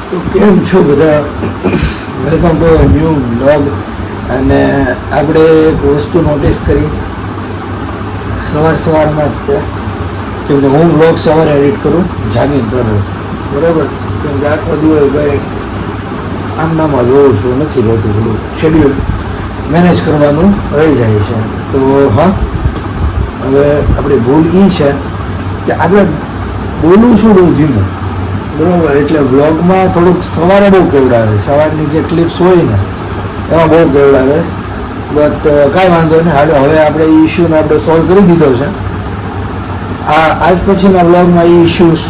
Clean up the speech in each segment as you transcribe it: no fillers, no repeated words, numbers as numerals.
તો કેમ છો બધા? Welcome to new vlog. અને આપણે એક વસ્તુ નોટિસ કરી સવારમાં જ કેમ કે હું વ્લોગ સવારે એડિટ કરું જાગી દરરોજ, બરાબર? કેમ કે આખો દિવસ ભાઈ આમનામાં જોઉં છું, નથી રહેતું, બધું શેડ્યુલ મેનેજ કરવાનું રહી જાય છે. તો હા, હવે આપણી ભૂલ એ છે કે આપણે બોલું છું બહુ ધીમું, બરાબર? એટલે વ્લોગમાં થોડુંક સવારે બહુ કેવડાવે, સવારની જે ક્લિપ્સ હોય ને એમાં બહુ કેવડાવે. બટ કાંઈ વાંધો નહીં, હાલો હવે આપણે એ ઇસ્યુને આપણે સોલ્વ કરી દીધો છે. આજ પછીના વ્લોગમાં એ ઇસ્યુઝ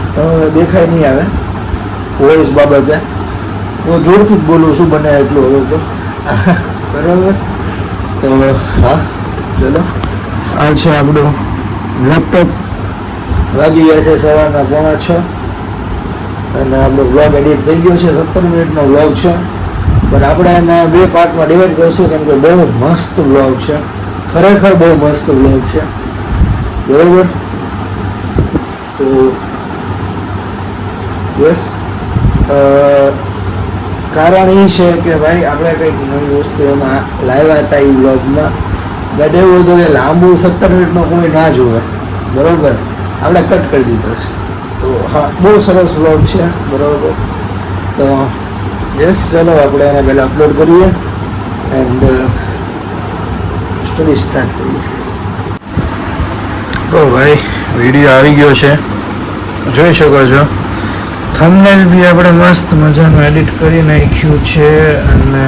દેખાય નહીં આવે વોઇસ બાબતે. હું જોરથી જ બોલું છું બને એટલું હવે તો, બરાબર? તો હા, ચલો. આ છે આપણું લેપટોપ. વાગી ગયા છે સવારના 5:45 અને આપણો વ્લોગ એડિટ થઈ ગયો છે. 17 મિનિટનો વ્લોગ છે, પણ આપણે એને 2 પાર્ટમાં ડિવાઈડ કરીશું કેમ કે બહુ મસ્ત વ્લોગ છે, ખરેખર બહુ મસ્ત વ્લોગ છે, બરાબર? તો યસ, કારણ એ છે કે ભાઈ આપણે કંઈક નવી વસ્તુ એમાં લાવ્યા હતા એ વ્લોગમાં. બટ એવું હતું કે લાંબુ 17 મિનિટનો કોઈ ના જોવે, બરાબર? આપણે કટ કરી દીધો છે. તો હા, બહુ સરસ વ્લોગ છે, બરાબર? તો યસ, ચલો આપણે એને પહેલાં અપલોડ કરીએ એન્ડ સ્ટડી સ્ટાર્ટ કરીએ. તો ભાઈ વિડીયો આવી ગયો છે, જોઈ શકો છો. થંબનેલ બી આપણે મસ્ત મજાનું એડિટ કરી નાખ્યું છે અને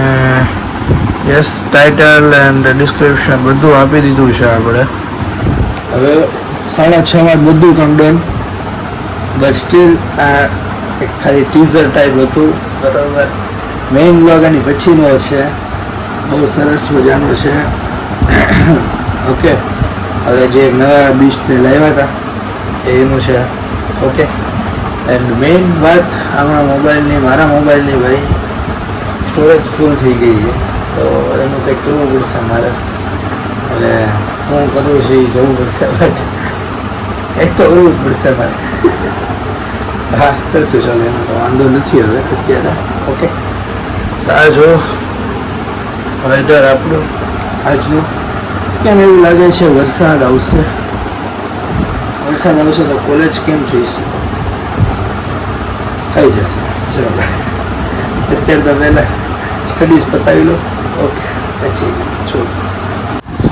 યસ, ટાઇટલ એન્ડ ડિસ્ક્રિપ્શન બધું આપી દીધું છે આપણે. હવે 6:30 માં બધું કામ ડન, બટ સ્ટીલ આ એક ખાલી ટીઝર ટાઈપ હતું, બરાબર? મેઇન વ્લોગ આની પછીનો છે, બહુ સરસ મજાનો છે. ઓકે, હવે જે નવા બીસ્ટને લાવ્યા હતા એનું છે. ઓકે, એન્ડ મેઇન વાત મારા મોબાઈલની ભાઈ સ્ટોરેજ ફૂલ થઈ ગઈ છે, તો એનું કંઈક કરવું પડશે મારે. એટલે હું કરું છું એ જવું પડશે, બટ કંઈક તો કરવું જ પડશે મારે. હા, કરશું, ચાલો, એનો તો વાંધો નથી હવે અત્યારે. ઓકે, આ જો વેધર આપણું આજનું. કેમ એવું લાગે છે વરસાદ આવશે તો કોલેજ કેમ જઈશું? થઈ જશે, ચલો. અત્યારે તો પહેલાં સ્ટડીઝ પતાવી લો, ઓકે, પછી જો.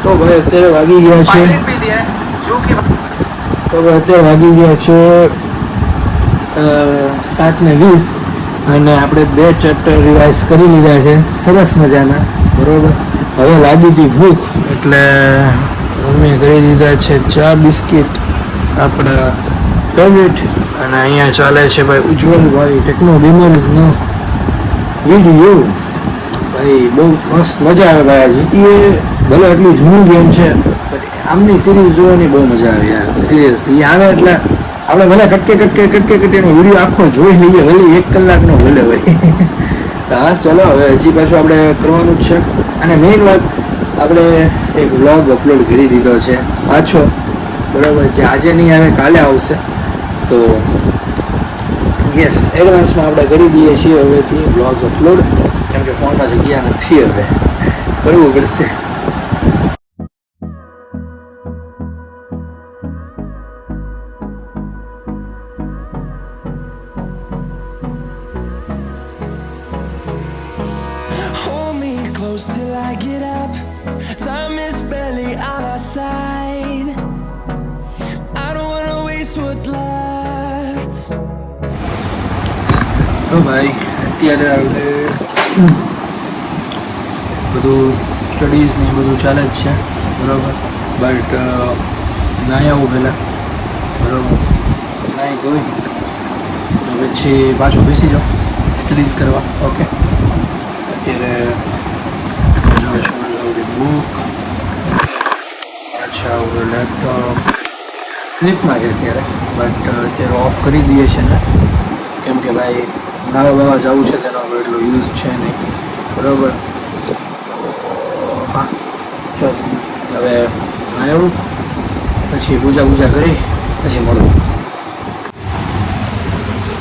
તો ભાઈ અત્યારે વાગી ગયા છે 7:20 અને આપણે 2 ચેપ્ટર રિવાઇઝ કરી લીધા છે, સરસ મજાના, બરાબર? હવે લાગી હતી ભૂખ એટલે મમ્મીએ કરી દીધા છે ચા બિસ્કિટ, આપણા ફેવરેટ. અને અહીંયા ચાલે છે ભાઈ ઉજ્જવલભાઈ ટેકનો ગેમર્સનો વિડીયો. ભાઈ બહુ મસ્ત મજા આવે ભાઈ. આ જીટીએ ભલે એટલી જૂની ગેમ છે, બટ આમની સિરીઝ જોવાની બહુ મજા આવે યાર, સિરિયસલી. આવે એટલે આપણે ભલે કટકે એનો વિડીયો આખો જોઈ લઈએ, ભલે 1 કલાકનો ભલે ભાઈ. હા, ચલો, હવે હજી પાછું આપણે કરવાનું જ છે. અને મેઇન વાત, આપણે એક વ્લોગ અપલોડ કરી દીધો છે પાછો, બરાબર? જે આજે નહીં આવે કાલે આવશે. તો યસ, એડવાન્સમાં આપણે કરી દઈએ છીએ હવેથી વ્લોગ અપલોડ, કેમ કે ફોનમાં જગ્યા નથી, હવે કરવું પડશે. Till I get up, time is barely on our side. I don't wanna waste what's left. તો ભાઈ અત્યારે આપણે બધું સ્ટડીઝ ને બધું ચાલે જ છે, બરાબર? બટ નાહી આવું પહેલાં, બરાબર? નાહી ધોઈ તો પછી પાછું બેસી જાઓ સ્ટડીઝ કરવા. ઓકે, અત્યારે બુક, અચ્છા, લેપટોપ સ્લીપમાં છે અત્યારે, બટ અત્યારે ઓફ કરી દઈએ છે ને, કેમ કે ભાઈ નાવા જવું છે, તેનો એટલો યુઝ છે નહીં, બરાબર? હા, ચાલો, હવે આવ્યું પછી પૂજા કરી પછી મળું.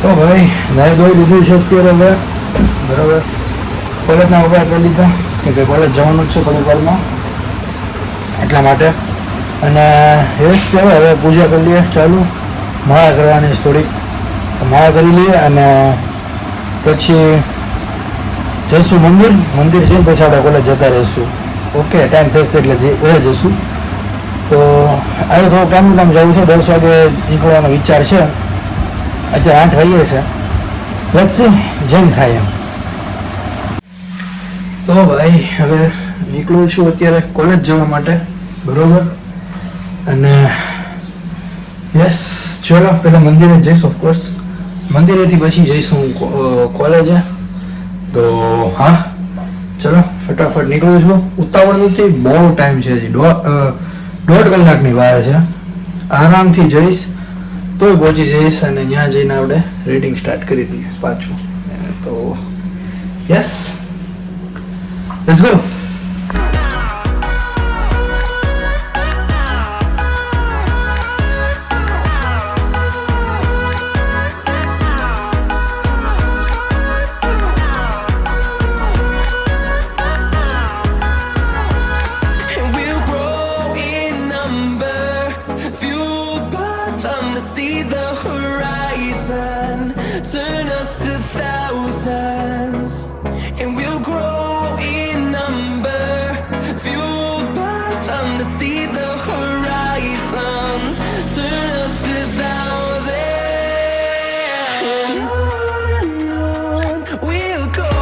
તો ભાઈ નાઈ ધોઈ લીધું છે અત્યારે હવે બરાબર. કોલેજના ઉપાય કરી લીધા કે કોલેજ જવાનું જ છે થોડી વારમાં એટલા માટે. અને યસ છે હવે પૂજા કરી લઈએ. ચાલુ માળા કરવાની છે થોડીક, માળા કરી લઈએ અને પછી જઈશું મંદિર છે પછી આપણે કોલેજ જતા રહીશું. ઓકે, ટાઈમ થશે એટલે જઈશું. તો આજે થોડું ટાઈમ જવું છે. 10 વાગે નીકળવાનો વિચાર છે. અત્યારે 8 વાગ્યે છે. લેટ્સ જેમ થાય એમ. તો ભાઈ હવે નીકળું છું અત્યારે કોલેજ જવા માટે બરોબર. અને યસ ચલો પહેલાં મંદિરે જઈશ. ઓફકોર્સ મંદિરેથી પછી જઈશું કોલેજે. તો હા ચલો ફટાફટ નીકળું છું. ઉતાવળ નથી, બહુ ટાઈમ છે હજી. 1.5 કલાકની વાર છે. આરામથી જઈશ તોય પહોંચી જઈશ અને ત્યાં જઈને આપણે રીડિંગ સ્ટાર્ટ કરી દઈએ પાછું. તો yes let's go. And we'll grow in number, fueled by them to see the horizon, turn us to thousands. And we'll grow in number, fueled by them to see the horizon, turn us to thousands. And on we'll go,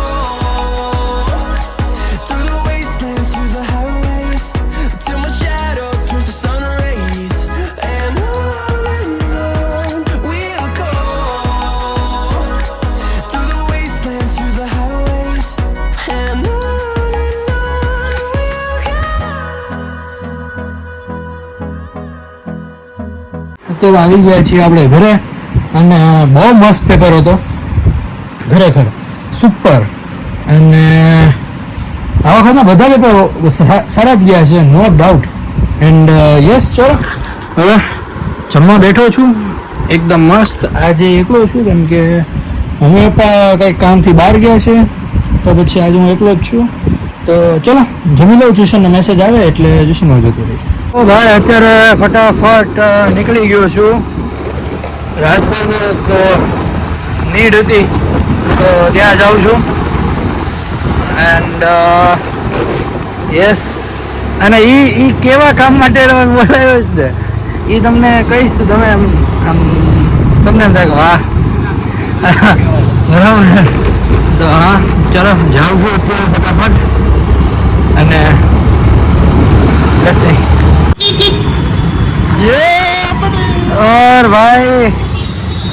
through the wastelands, through the highways, till my shadow turns to sun rays. And on we'll go, through the wastelands, through the highways. And on we'll go. અત્યારે આવી ગયા છીએ આપણે ઘરે અને બહુ મસ્ત paper હતો ખરેખર, સુપર. અને આ વખતના બધા પેપરો સારા જ ગયા છે, નો ડાઉટ. એન્ડ યસ ચલો હવે જમવા બેઠો છું એકદમ મસ્ત. આજે એકલો છું કેમ કે અમે પણ કંઈક કામથી બહાર ગયા છે તો પછી આજે હું એકલો જ છું. તો ચલો જમી લઉં. ટ્યુશનનો મેસેજ આવે એટલે ટ્યુશનમાં જતો રહીશ. તો ભાઈ અત્યારે ફટાફટ નીકળી ગયો છું. રાજકોટ નીડ હતી તો ત્યાં જાઉં છું. એન્ડ યસ અને એ કેવા કામ માટે બોલાવ્યો છે ને એ તમને કહીશ તો તમે આમ તમને એમ થાય કે વાહ બરાબર. તો હા ચલો જાઉં છું અત્યારે ફટાફટ અને लेट्स सी. ये और भाई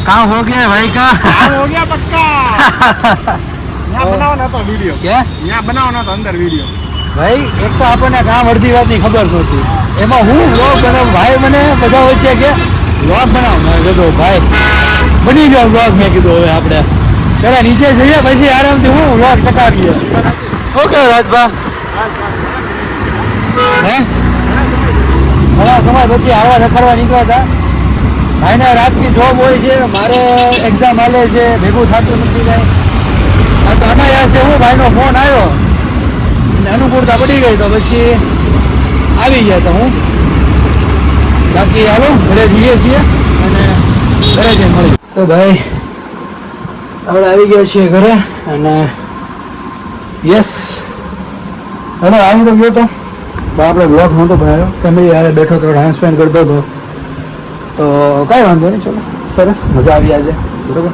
काम हो गया भाई का? काम हो गया पक्का. यहाँ बनाओ ना तो वीडियो. क्या यहाँ बनाओ ना તો અંદર વિડીયો. ભાઈ એક તો આપણને કામ અડધી વાતની ખબર નહોતી, એમાં હું વ્લોગ બનાવું. ભાઈ મને બધા વચ્ચે કે વ્લોગ બનાવ. મેં કીધું ભાઈ બની ગયો વ્લોગ. મેં કીધું હવે આપણે પેલા નીચે જઈએ પછી આરામથી હું વ્લોગ ચકાવીએ. ઓકે રાજભા હે ઘણા સમય પછી આવા રખડવા નીકળ્યા હતા. ભાઈને રાતની જોબ હોય છે, મારે એક્ઝામ હાલે છે, ભેગું થતું નથી કાંઈ. આ તો અનાયાસે હું ભાઈનો ફોન આવ્યો અને અનુકૂળતા પડી ગઈ તો પછી આવી ગયા. તો હું બાકી હાલો ઘરે જઈએ છીએ અને ઘરે જઈને મળી. તો ભાઈ આપણે આવી ગયા છીએ ઘરે અને યસ હવે આવી તો ગયો તો આપણે બ્લોગ નહોતો બનાવ્યો. ફેમિલી હારે બેઠો તો ટાઈમ સ્પેન્ડ કરતો હતો તો કાંઈ વાંધો નહીં. ચલો સરસ મજા આવી આજે બરાબર.